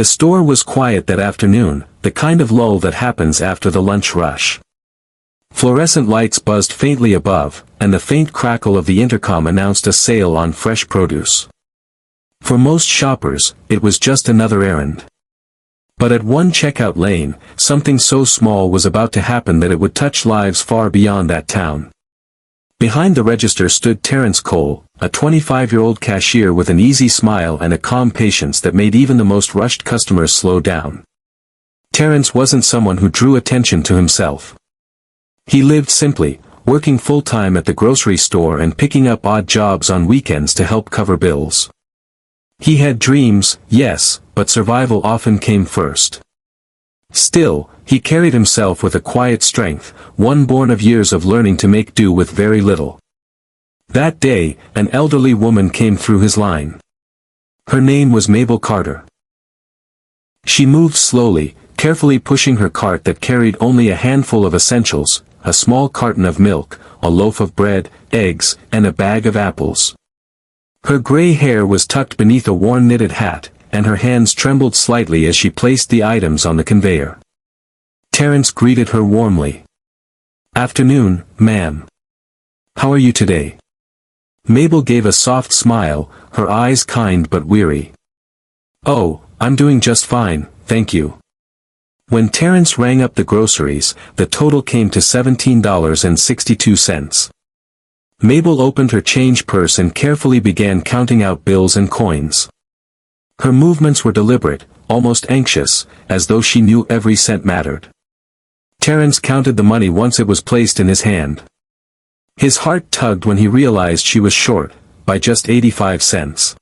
The store was quiet that afternoon, the kind of lull that happens after the lunch rush. Fluorescent lights buzzed faintly above, and the faint crackle of the intercom announced a sale on fresh produce. For most shoppers, it was just another errand. But at one checkout lane, something so small was about to happen that it would touch lives far beyond that town. Behind the register stood Terrence Cole, a 25-year-old cashier with an easy smile and a calm patience that made even the most rushed customers slow down. Terrence wasn't someone who drew attention to himself. He lived simply, working full-time at the grocery store and picking up odd jobs on weekends to help cover bills. He had dreams, yes, but survival often came first. Still, he carried himself with a quiet strength, one born of years of learning to make do with very little. That day, an elderly woman came through his line. Her name was Mabel Carter. She moved slowly, carefully pushing her cart that carried only a handful of essentials, a small carton of milk, a loaf of bread, eggs, and a bag of apples. Her gray hair was tucked beneath a worn knitted hat, and her hands trembled slightly as she placed the items on the conveyor. Terrence greeted her warmly. "Afternoon, ma'am. How are you today?" Mabel gave a soft smile, her eyes kind but weary. "Oh, I'm doing just fine, thank you." When Terrence rang up the groceries, the total came to $17.62. Mabel opened her change purse and carefully began counting out bills and coins. Her movements were deliberate, almost anxious, as though she knew every cent mattered. Terrence counted the money once it was placed in his hand. His heart tugged when he realized she was short, by just 85 cents.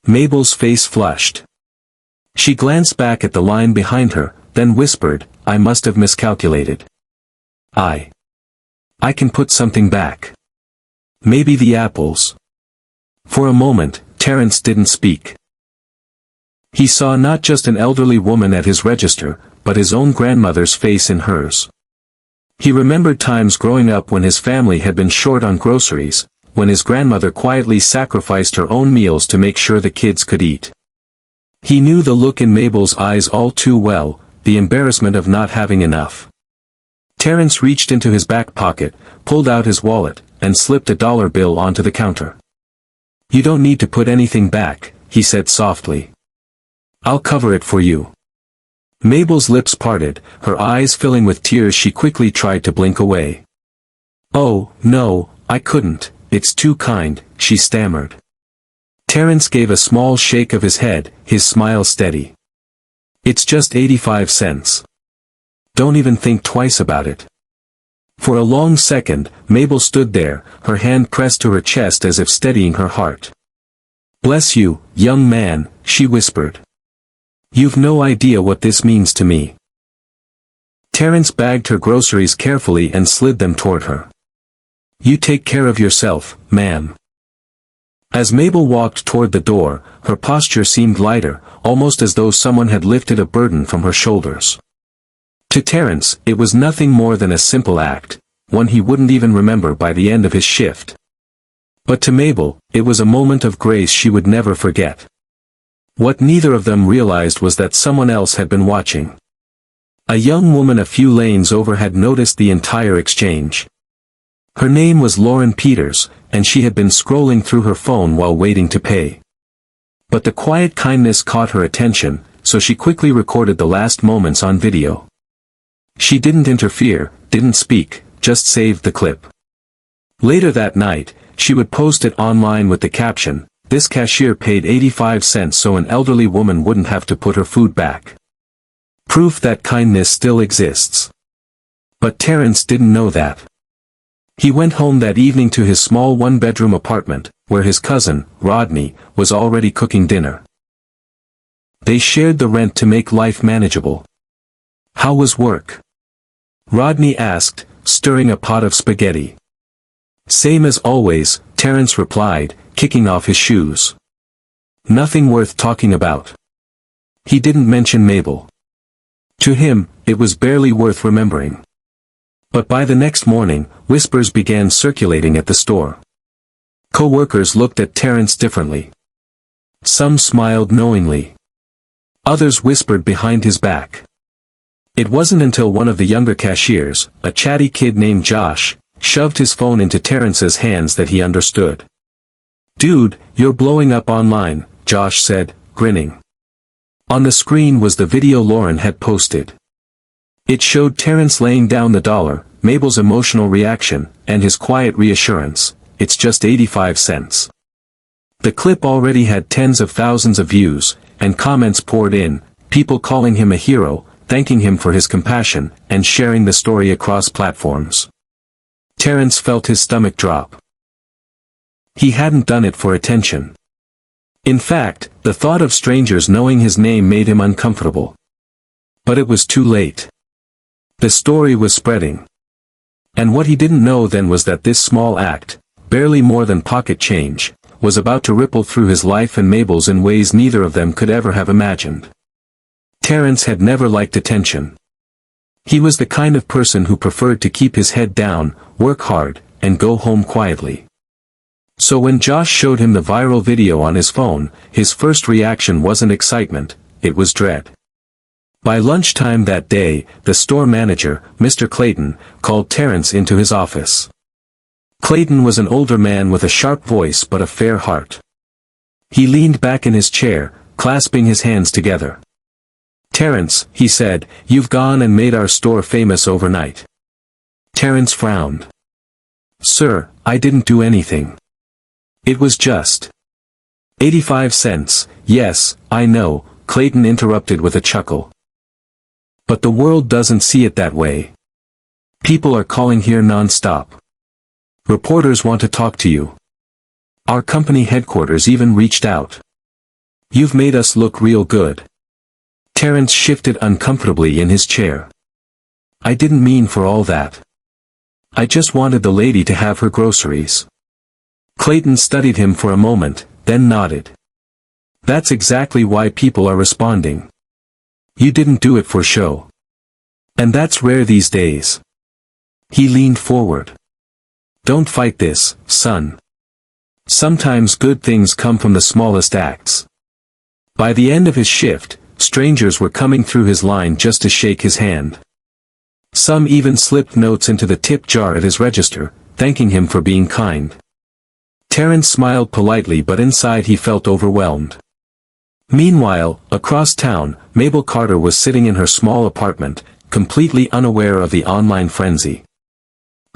Mabel's face flushed. She glanced back at the line behind her, then whispered, "I must have miscalculated. I can put something back. Maybe the apples." For a moment, Terrence didn't speak. He saw not just an elderly woman at his register, but his own grandmother's face in hers. He remembered times growing up when his family had been short on groceries, when his grandmother quietly sacrificed her own meals to make sure the kids could eat. He knew the look in Mabel's eyes all too well, the embarrassment of not having enough. Terrence reached into his back pocket, pulled out his wallet, and slipped a dollar bill onto the counter. "You don't need to put anything back," he said softly. "I'll cover it for you." Mabel's lips parted, her eyes filling with tears. She quickly tried to blink away. "Oh, no, I couldn't, it's too kind," she stammered. Terrence gave a small shake of his head, his smile steady. "It's just 85 cents. Don't even think twice about it." For a long second, Mabel stood there, her hand pressed to her chest as if steadying her heart. "Bless you, young man," she whispered. "You've no idea what this means to me." Terrence bagged her groceries carefully and slid them toward her. "You take care of yourself, ma'am." As Mabel walked toward the door, her posture seemed lighter, almost as though someone had lifted a burden from her shoulders. To Terrence, it was nothing more than a simple act, one he wouldn't even remember by the end of his shift. But to Mabel, it was a moment of grace she would never forget. What neither of them realized was that someone else had been watching. A young woman a few lanes over had noticed the entire exchange. Her name was Lauren Peters, and she had been scrolling through her phone while waiting to pay. But the quiet kindness caught her attention, so she quickly recorded the last moments on video. She didn't interfere, didn't speak, just saved the clip. Later that night, she would post it online with the caption, "This cashier paid 85 cents so an elderly woman wouldn't have to put her food back." Proof that kindness still exists. But Terrence didn't know that. He went home that evening to his small one-bedroom apartment, where his cousin, Rodney, was already cooking dinner. They shared the rent to make life manageable. "How was work?" Rodney asked, stirring a pot of spaghetti. "Same as always," Terrence replied, kicking off his shoes. "Nothing worth talking about." He didn't mention Mabel. To him, it was barely worth remembering. But by the next morning, whispers began circulating at the store. Co-workers looked at Terrence differently. Some smiled knowingly. Others whispered behind his back. It wasn't until one of the younger cashiers, a chatty kid named Josh, shoved his phone into Terrence's hands that he understood. "Dude, you're blowing up online," Josh said, grinning. On the screen was the video Lauren had posted. It showed Terrence laying down the dollar, Mabel's emotional reaction, and his quiet reassurance, "It's just 85 cents. The clip already had tens of thousands of views, and comments poured in, people calling him a hero, thanking him for his compassion, and sharing the story across platforms. Terrence felt his stomach drop. He hadn't done it for attention. In fact, the thought of strangers knowing his name made him uncomfortable. But it was too late. The story was spreading. And what he didn't know then was that this small act, barely more than pocket change, was about to ripple through his life and Mabel's in ways neither of them could ever have imagined. Terrence had never liked attention. He was the kind of person who preferred to keep his head down, work hard, and go home quietly. So when Josh showed him the viral video on his phone, his first reaction wasn't excitement, it was dread. By lunchtime that day, the store manager, Mr. Clayton, called Terrence into his office. Clayton was an older man with a sharp voice but a fair heart. He leaned back in his chair, clasping his hands together. "Terrence," he said, "you've gone and made our store famous overnight." Terrence frowned. "Sir, I didn't do anything. It was just 85 cents, yes, I know," Clayton interrupted with a chuckle. "But the world doesn't see it that way. People are calling here non-stop. Reporters want to talk to you. Our company headquarters even reached out. You've made us look real good." Terrence shifted uncomfortably in his chair. "I didn't mean for all that. I just wanted the lady to have her groceries." Clayton studied him for a moment, then nodded. "That's exactly why people are responding. You didn't do it for show. And that's rare these days." He leaned forward. "Don't fight this, son. Sometimes good things come from the smallest acts." By the end of his shift, strangers were coming through his line just to shake his hand. Some even slipped notes into the tip jar at his register, thanking him for being kind. Terrence smiled politely, but inside he felt overwhelmed. Meanwhile, across town, Mabel Carter was sitting in her small apartment, completely unaware of the online frenzy.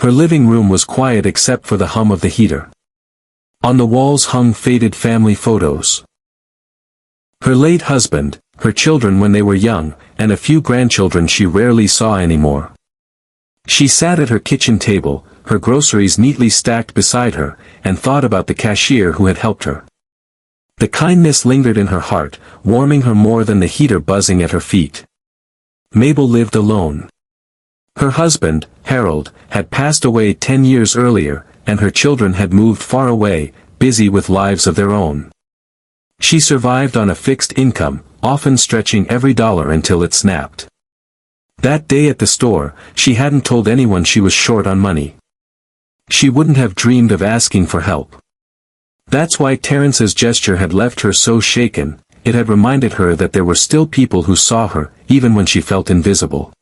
Her living room was quiet except for the hum of the heater. On the walls hung faded family photos. Her late husband, her children when they were young, and a few grandchildren she rarely saw anymore. She sat at her kitchen table, her groceries neatly stacked beside her, and thought about the cashier who had helped her. The kindness lingered in her heart, warming her more than the heater buzzing at her feet. Mabel lived alone. Her husband, Harold, had passed away 10 years earlier, and her children had moved far away, busy with lives of their own. She survived on a fixed income, often stretching every dollar until it snapped. That day at the store, she hadn't told anyone she was short on money. She wouldn't have dreamed of asking for help. That's why Terrence's gesture had left her so shaken. It had reminded her that there were still people who saw her, even when she felt invisible.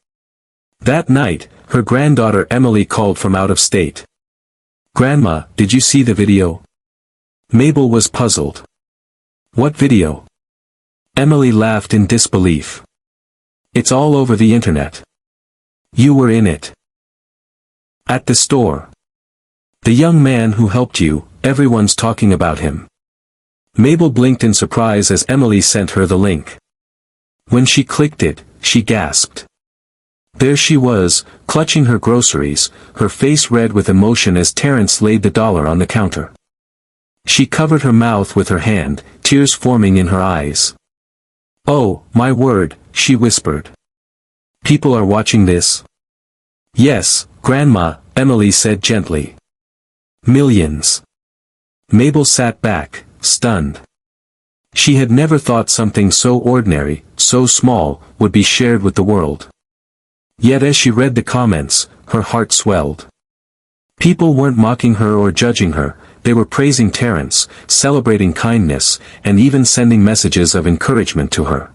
That night, her granddaughter Emily called from out of state. "Grandma, did you see the video?" Mabel was puzzled. "What video?" Emily laughed in disbelief. "It's all over the internet. You were in it. At the store. The young man who helped you, everyone's talking about him." Mabel blinked in surprise as Emily sent her the link. When she clicked it, she gasped. There she was, clutching her groceries, her face red with emotion as Terrence laid the dollar on the counter. She covered her mouth with her hand, tears forming in her eyes. "Oh, my word," she whispered. "People are watching this?" "Yes, Grandma," Emily said gently. "Millions." Mabel sat back, stunned. She had never thought something so ordinary, so small, would be shared with the world. Yet as she read the comments, her heart swelled. People weren't mocking her or judging her, they were praising Terrence, celebrating kindness, and even sending messages of encouragement to her.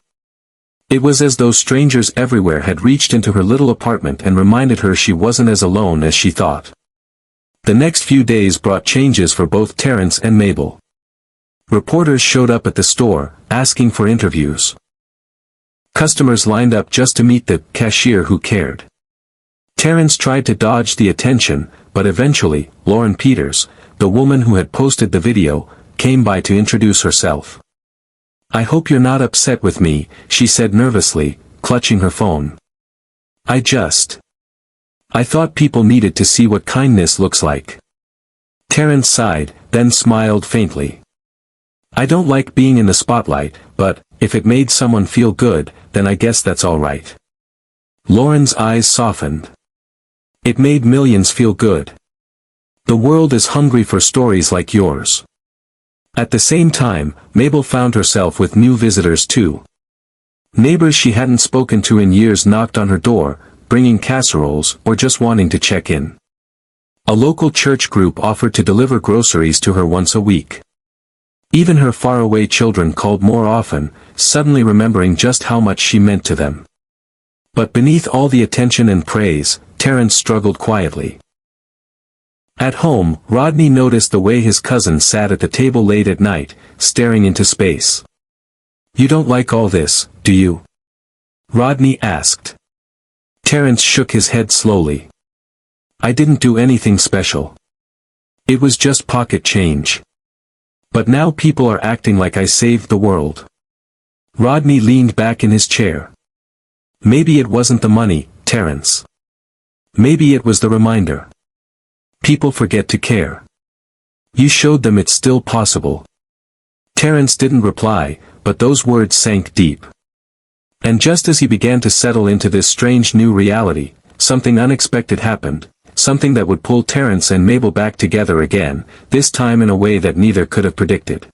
It was as though strangers everywhere had reached into her little apartment and reminded her she wasn't as alone as she thought. The next few days brought changes for both Terrence and Mabel. Reporters showed up at the store, asking for interviews. Customers lined up just to meet the cashier who cared. Terrence tried to dodge the attention, but eventually, Lauren Peters, the woman who had posted the video, came by to introduce herself. "I hope you're not upset with me," she said nervously, clutching her phone. I thought people needed to see what kindness looks like." Terrence sighed, then smiled faintly. "I don't like being in the spotlight, but, if it made someone feel good, then I guess that's all right." Lauren's eyes softened. "It made millions feel good. The world is hungry for stories like yours." At the same time, Mabel found herself with new visitors too. Neighbors she hadn't spoken to in years knocked on her door, bringing casseroles or just wanting to check in. A local church group offered to deliver groceries to her once a week. Even her faraway children called more often, suddenly remembering just how much she meant to them. But beneath all the attention and praise, Terrence struggled quietly. At home, Rodney noticed the way his cousin sat at the table late at night, staring into space. "You don't like all this, do you?" Rodney asked. Terrence shook his head slowly. "I didn't do anything special. It was just pocket change. But now people are acting like I saved the world." Rodney leaned back in his chair. "Maybe it wasn't the money, Terrence. Maybe it was the reminder. People forget to care. You showed them it's still possible." Terrence didn't reply, but those words sank deep. And just as he began to settle into this strange new reality, something unexpected happened, something that would pull Terrence and Mabel back together again, this time in a way that neither could have predicted.